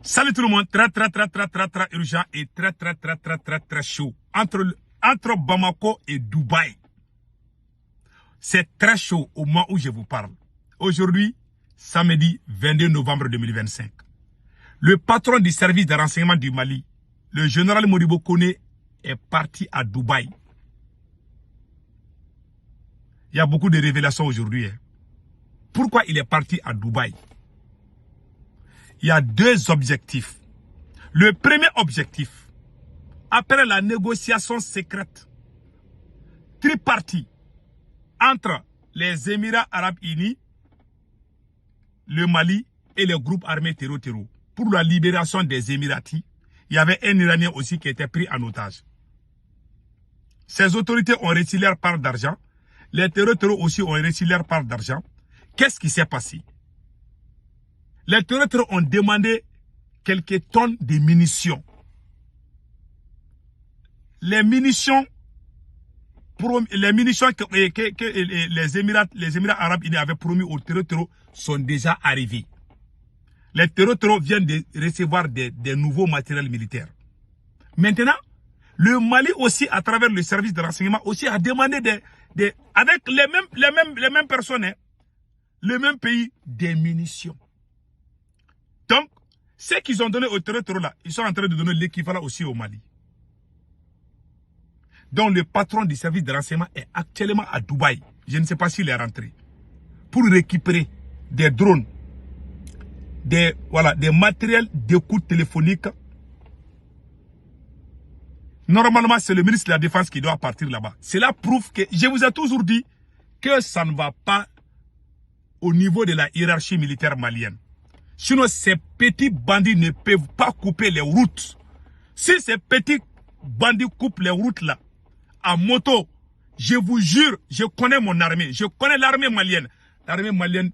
Salut tout le monde, très urgent et très chaud. Entre Bamako et Dubaï. C'est très chaud au moment où je vous parle. Aujourd'hui, samedi 22 novembre 2025. Le patron du service de renseignement du Mali, le général Modibo Koné, est parti à Dubaï. Il y a beaucoup de révélations aujourd'hui. Pourquoi il est parti à Dubaï? Il y a deux objectifs. Le premier objectif, après la négociation secrète tripartite entre les Émirats Arabes Unis, le Mali et les groupes armés terror pour la libération des Émiratis, il y avait un Iranien aussi qui était pris en otage. Ces autorités ont reçu leur part d'argent. Les terror aussi ont reçu leur part d'argent. Qu'est-ce qui s'est passé? Les terroristes ont demandé quelques tonnes de munitions. Les munitions que les Émirats Arabes Unis avaient promis aux terroristes sont déjà arrivés. Les terroristes viennent de recevoir des nouveaux matériels militaires. Maintenant, le Mali aussi, à travers le service de renseignement, aussi a demandé avec les mêmes personnes, le même pays, des munitions. Donc, ce qu'ils ont donné aux terroristes là, ils sont en train de donner l'équivalent aussi au Mali. Donc, le patron du service de renseignement est actuellement à Dubaï. Je ne sais pas s'il est rentré. Pour récupérer des drones, des matériels d'écoute téléphonique. Normalement, c'est le ministre de la Défense qui doit partir là-bas. Cela prouve que, je vous ai toujours dit, que ça ne va pas au niveau de la hiérarchie militaire malienne. Sinon, ces petits bandits ne peuvent pas couper les routes. Si ces petits bandits coupent les routes là, à moto, je vous jure, je connais mon armée, je connais l'armée malienne. L'armée malienne,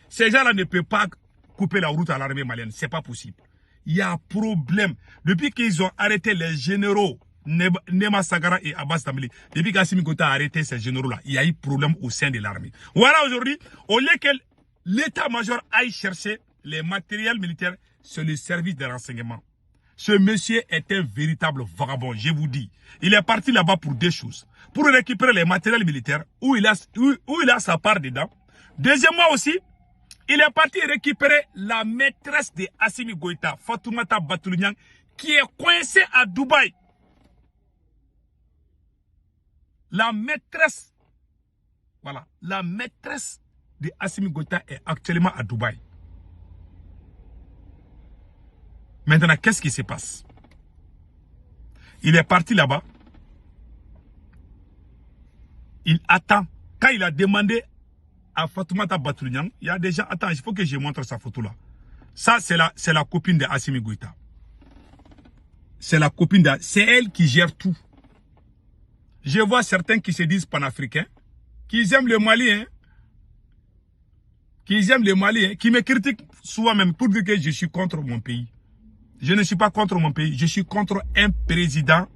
ces gens-là ne peuvent pas couper la route à l'armée malienne. C'est pas possible. Il y a un problème. Depuis qu'ils ont arrêté les généraux, Nema Sagara et Abbas Damili, depuis qu'Assimi Goïta a arrêté ces généraux-là, il y a eu problème au sein de l'armée. Voilà aujourd'hui, au lieu que l'état-major aille chercher les matériels militaires, c'est le service de renseignement. Ce monsieur est un véritable vagabond, je vous dis. Il est parti là-bas pour deux choses. Pour récupérer les matériels militaires, où il a sa part dedans. Deuxièmement aussi, il est parti récupérer la maîtresse de Assimi Goïta, Fatoumata Batoulinian, qui est coincée à Dubaï. La maîtresse de Assimi Goïta est actuellement à Dubaï. Maintenant, qu'est-ce qui se passe? Il est parti là-bas. Il attend. Quand il a demandé à Fatoumata Batoulinian, il y a déjà... Attends, il faut que je montre sa photo là. Ça, c'est la copine de Assimi Goïta. C'est la copine de... C'est elle qui gère tout. Je vois certains qui se disent panafricains, qui aiment le Mali, hein. Qui aiment le Mali, hein, qui me critiquent souvent même pour dire que je suis contre mon pays. Je ne suis pas contre mon pays, je suis contre un président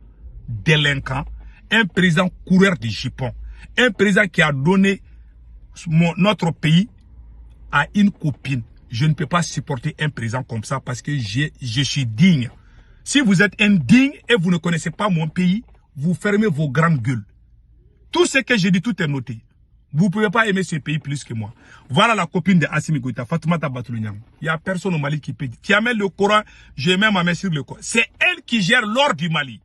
délinquant, un président coureur de jupons, un président qui a donné notre pays à une copine. Je ne peux pas supporter un président comme ça parce que je suis digne. Si vous êtes indigne et vous ne connaissez pas mon pays, vous fermez vos grandes gueules. Tout ce que j'ai dit, tout est noté. Vous ne pouvez pas aimer ce pays plus que moi. Voilà la copine de Assimi Goïta, Fatoumata Batoulinian. Il n'y a personne au Mali qui peut dire. Qui amène le Coran, je mets ma main sur le Coran. C'est elle qui gère l'or du Mali.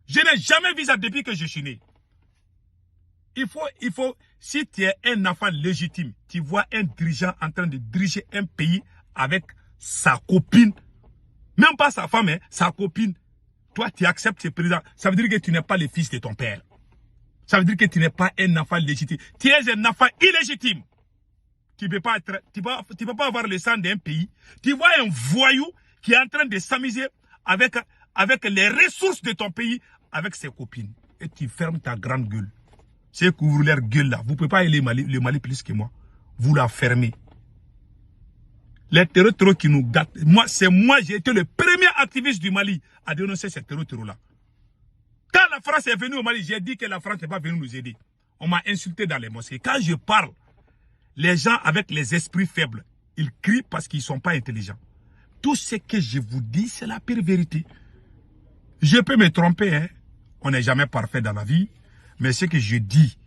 Je n'ai jamais vu ça depuis que je suis né. Il faut, si tu es un enfant légitime, tu vois un dirigeant en train de diriger un pays avec sa copine, même pas sa femme, hein, sa copine. Toi, tu acceptes ce président. Ça veut dire que tu n'es pas le fils de ton père. Ça veut dire que tu n'es pas un enfant légitime. Tu es un enfant illégitime. Tu ne peux pas avoir le sang d'un pays. Tu vois un voyou qui est en train de s'amuser avec les ressources de ton pays, avec ses copines. Et tu fermes ta grande gueule. C'est que vous leur gueule là. Vous ne pouvez pas aller le Mali plus que moi. Vous la fermez. Les terroristes qui nous gâtent. C'est moi, j'ai été le premier activiste du Mali à dénoncer ces terroristes là. Quand la France est venue au Mali, j'ai dit que la France n'est pas venue nous aider. On m'a insulté dans les mosquées. Quand je parle, les gens avec les esprits faibles, ils crient parce qu'ils ne sont pas intelligents. Tout ce que je vous dis, c'est la pure vérité. Je peux me tromper, hein. On n'est jamais parfait dans la vie. Mais ce que je dis,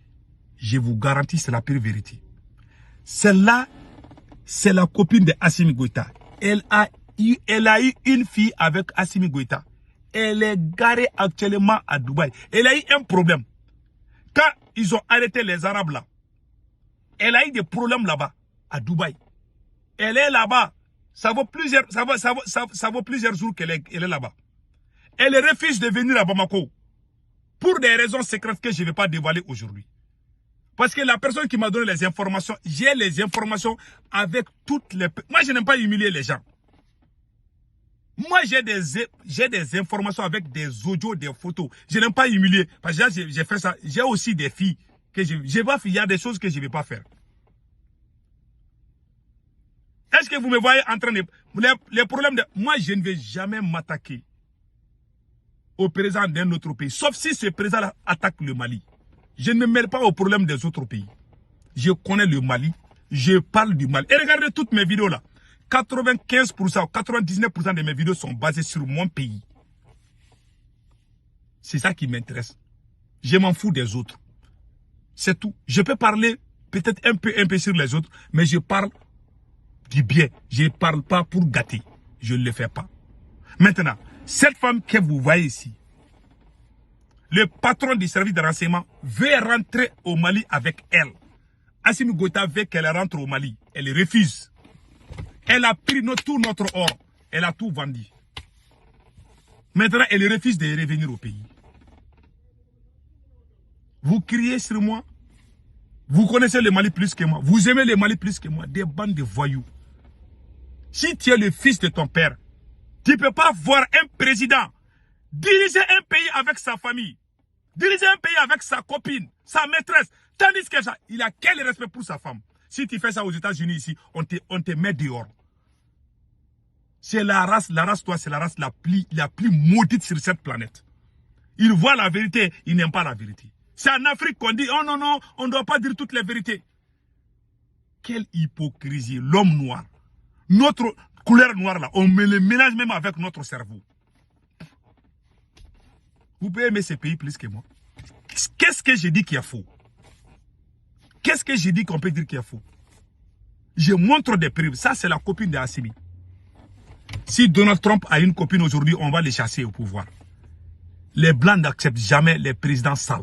je vous garantis, c'est la pure vérité. Celle-là, c'est la copine de Assimi Goïta. Elle a eu une fille avec Assimi Goïta. Elle est garée actuellement à Dubaï. Elle a eu un problème. Quand ils ont arrêté les Arabes là, elle a eu des problèmes là-bas, à Dubaï. Elle est là-bas. Ça vaut plusieurs jours qu'elle est là-bas. Elle refuse de venir à Bamako. Pour des raisons secrètes que je ne vais pas dévoiler aujourd'hui. Parce que la personne qui m'a donné les informations, j'ai les informations avec toutes les... Moi, je n'aime pas humilier les gens. Moi, j'ai des informations avec des audios, des photos. Je n'aime pas humilier. Parce que j'ai fait ça. J'ai aussi des filles que il y a des choses que je ne vais pas faire. Est-ce que vous me voyez en train de... Les problèmes de... Moi, je ne vais jamais m'attaquer au président d'un autre pays. Sauf si ce président attaque le Mali. Je ne me mêle pas aux problèmes des autres pays. Je connais le Mali. Je parle du Mali. Et regardez toutes mes vidéos là. 95%, 99% de mes vidéos sont basées sur mon pays. C'est ça qui m'intéresse. Je m'en fous des autres. C'est tout. Je peux parler peut-être un peu sur les autres, mais je parle du bien. Je ne parle pas pour gâter. Je ne le fais pas. Maintenant, cette femme que vous voyez ici, le patron du service de renseignement veut rentrer au Mali avec elle. Assimi Goïta veut qu'elle rentre au Mali. Elle refuse. Elle a pris tout notre or. Elle a tout vendu. Maintenant, elle refuse de revenir au pays. Vous criez sur moi. Vous connaissez le Mali plus que moi. Vous aimez le Mali plus que moi. Des bandes de voyous. Si tu es le fils de ton père, tu ne peux pas voir un président diriger un pays avec sa famille. Diriger un pays avec sa copine, sa maîtresse. Tandis que ça, il a quel respect pour sa femme? Si tu fais ça aux États-Unis ici, on te met dehors. C'est la race, toi, c'est la race la plus maudite sur cette planète. Ils voient la vérité, ils n'aiment pas la vérité. C'est en Afrique qu'on dit, oh non, non, on ne doit pas dire toutes les vérités. Quelle hypocrisie, l'homme noir. Notre couleur noire là, on le mélange même avec notre cerveau. Vous pouvez aimer ces pays plus que moi. Qu'est-ce que j'ai dit qui est faux? Qu'est-ce que j'ai dit qu'on peut dire qui est faux? Je montre des preuves. Ça, c'est la copine de Assimi. Si Donald Trump a une copine aujourd'hui, on va les chasser au pouvoir. Les Blancs n'acceptent jamais les présidents sales.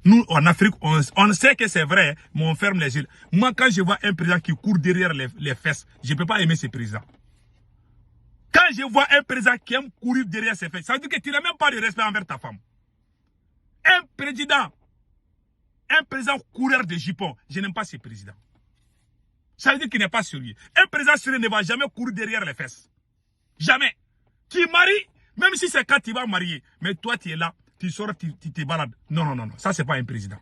Nous, en Afrique, on sait que c'est vrai, mais on ferme les yeux. Moi, quand je vois un président qui court derrière les fesses, je ne peux pas aimer ce président. Quand je vois un président qui aime courir derrière ses fesses, ça veut dire que tu n'as même pas de respect envers ta femme. Un président coureur de jupons, je n'aime pas ce président. Ça veut dire qu'il n'est pas sérieux. Un président sérieux ne va jamais courir derrière les fesses. Jamais. Tu maries, même si c'est quand tu vas marier, mais toi tu es là, tu sors, tu te balades. Non, non, non, non, ça c'est pas un président.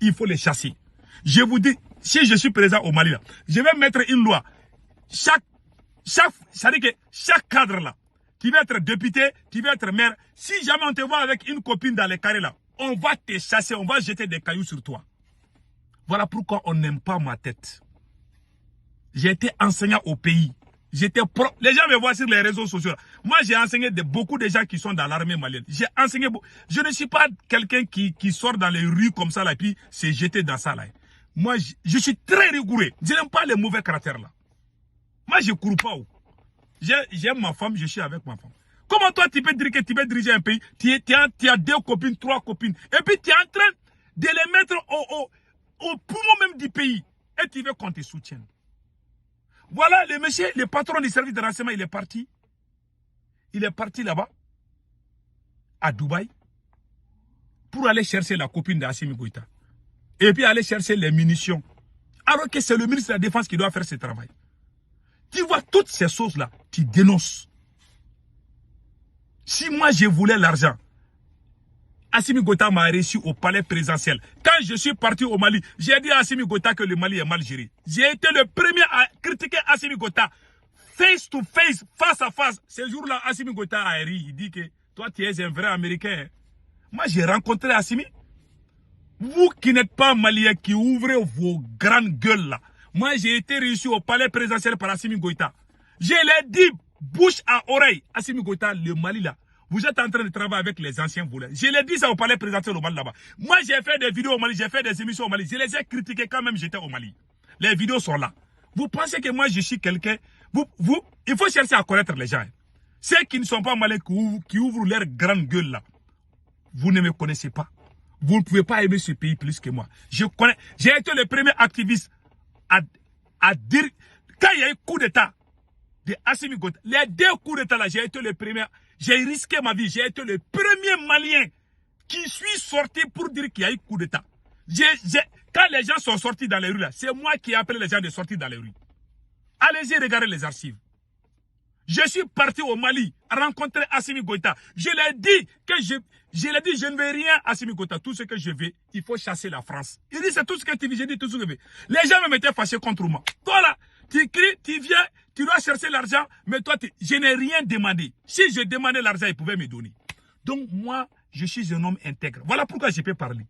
Il faut les chasser. Je vous dis, si je suis président au Mali, là, je vais mettre une loi. Ça veut dire que chaque cadre là, qui va être député, qui va être maire, si jamais on te voit avec une copine dans les carrés là, on va te chasser, on va jeter des cailloux sur toi. Voilà pourquoi on n'aime pas ma tête. J'ai été enseignant au pays. Les gens me voient sur les réseaux sociaux. Moi, j'ai enseigné beaucoup de gens qui sont dans l'armée malienne. J'ai enseigné. Je ne suis pas quelqu'un qui sort dans les rues comme ça là, et puis s'est jeté dans ça là. Moi, je suis très rigoureux. Je n'aime pas les mauvais caractères là. Moi, je ne cours pas. J'aime ma femme, je suis avec ma femme. Comment toi, tu peux dire que tu peux diriger un pays? Tu as 2 copines, 3 copines. Et puis, tu es en train de les mettre au poumon même du pays. Et tu veux qu'on te soutienne. Voilà, le monsieur, le patron du service de renseignement, il est parti. Il est parti là-bas, à Dubaï, pour aller chercher la copine d'Assimi Goïta. Et puis aller chercher les munitions. Alors que c'est le ministre de la Défense qui doit faire ce travail. Tu vois toutes ces choses-là, tu dénonces. Si moi je voulais l'argent, Assimi Goïta m'a reçu au palais présidentiel. Quand je suis parti au Mali, j'ai dit à Assimi Goïta que le Mali est mal géré. J'ai été le premier à critiquer Assimi Goïta. Face to face, face à face. Ce jour-là, Assimi Goïta a ri. Il dit que toi, tu es un vrai Américain. Moi, j'ai rencontré Assimi. Vous qui n'êtes pas Maliens, qui ouvrez vos grandes gueules là. Moi, j'ai été reçu au palais présidentiel par Assimi Goïta. Je l'ai dit, bouche à oreille. Assimi Goïta, le Mali là. Vous êtes en train de travailler avec les anciens voleurs. Je l'ai dit ça au palais présidentiel au Mali là-bas. Moi, j'ai fait des vidéos au Mali, j'ai fait des émissions au Mali. Je les ai critiquées quand même, j'étais au Mali. Les vidéos sont là. Vous pensez que moi, je suis quelqu'un... il faut chercher à connaître les gens. Ceux qui ne sont pas malins, qui ouvrent leur grande gueule là. Vous ne me connaissez pas. Vous ne pouvez pas aimer ce pays plus que moi. Je connais. J'ai été le premier activiste à dire... Quand il y a eu coup d'État de Assimi Goïta, les 2 coups d'État là, j'ai été le premier... J'ai risqué ma vie. J'ai été le premier Malien qui suis sorti pour dire qu'il y a eu coup d'État. Quand les gens sont sortis dans les rues là, c'est moi qui ai appelé les gens de sortir dans les rues. Allez-y regarder les archives. Je suis parti au Mali rencontrer Assimi Goïta. Je l'ai dit je ne veux rien Assimi Goïta. Tout ce que je veux, il faut chasser la France. Il dit c'est tout ce que tu veux. J'ai dit tout ce que je veux. Les gens me mettaient fâchés contre moi. Toi là, tu cries, tu viens, tu dois chercher l'argent, mais toi, je n'ai rien demandé. Si je demandais l'argent, ils pouvaient me donner. Donc moi, je suis un homme intègre. Voilà pourquoi je peux parler.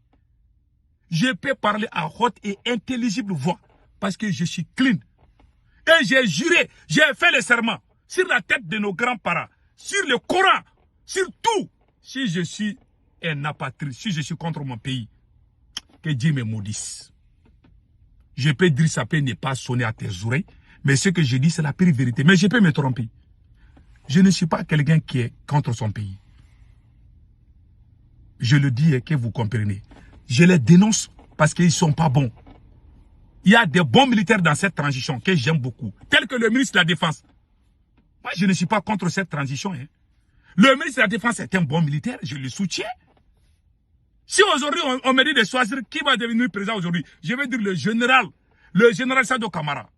Je peux parler à haute et intelligible voix. Parce que je suis clean. Et j'ai juré, j'ai fait le serment sur la tête de nos grands-parents, sur le Coran, sur tout. Si je suis un apatride, si je suis contre mon pays, que Dieu me maudisse. Je peux dire ça peut ne pas sonner à tes oreilles, mais ce que je dis, c'est la pure vérité. Mais je peux me tromper. Je ne suis pas quelqu'un qui est contre son pays. Je le dis et que vous comprenez. Je les dénonce parce qu'ils ne sont pas bons. Il y a des bons militaires dans cette transition que j'aime beaucoup, tels que le ministre de la Défense. Moi, je ne suis pas contre cette transition. Hein. Le ministre de la Défense est un bon militaire, je le soutiens. Si aujourd'hui, on me dit de choisir qui va devenir président aujourd'hui, je vais dire le général Sado Kamara.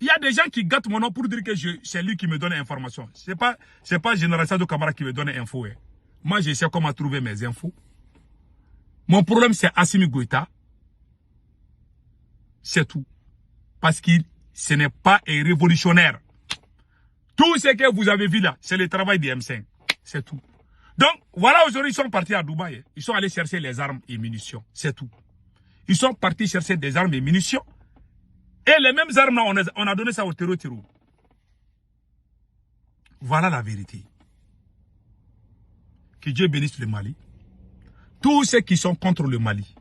Il y a des gens qui gâtent mon nom pour dire que c'est lui qui me donne l'information. C'est pas le général Sado Kamara qui me donne l'info. Hein. Moi, je sais comment trouver mes infos. Mon problème, c'est Assimi Goïta. C'est tout. Parce que ce n'est pas un révolutionnaire. Tout ce que vous avez vu là, c'est le travail des M5. C'est tout. Donc, voilà, aujourd'hui, ils sont partis à Dubaï. Ils sont allés chercher les armes et munitions. C'est tout. Ils sont partis chercher des armes et munitions. Et les mêmes armes là, on a donné ça au terreau. Voilà la vérité. Que Dieu bénisse le Mali. Tous ceux qui sont contre le Mali,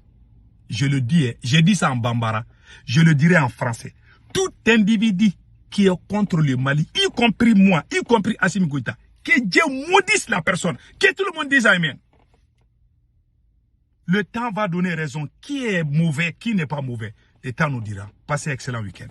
je le dis, j'ai dit ça en bambara, je le dirai en français. Tout individu qui est contre le Mali, y compris moi, y compris Assimi Goïta, que Dieu maudisse la personne, que tout le monde dise amen. Le temps va donner raison. Qui est mauvais, qui n'est pas mauvais. Le temps nous dira. Passez un excellent week-end.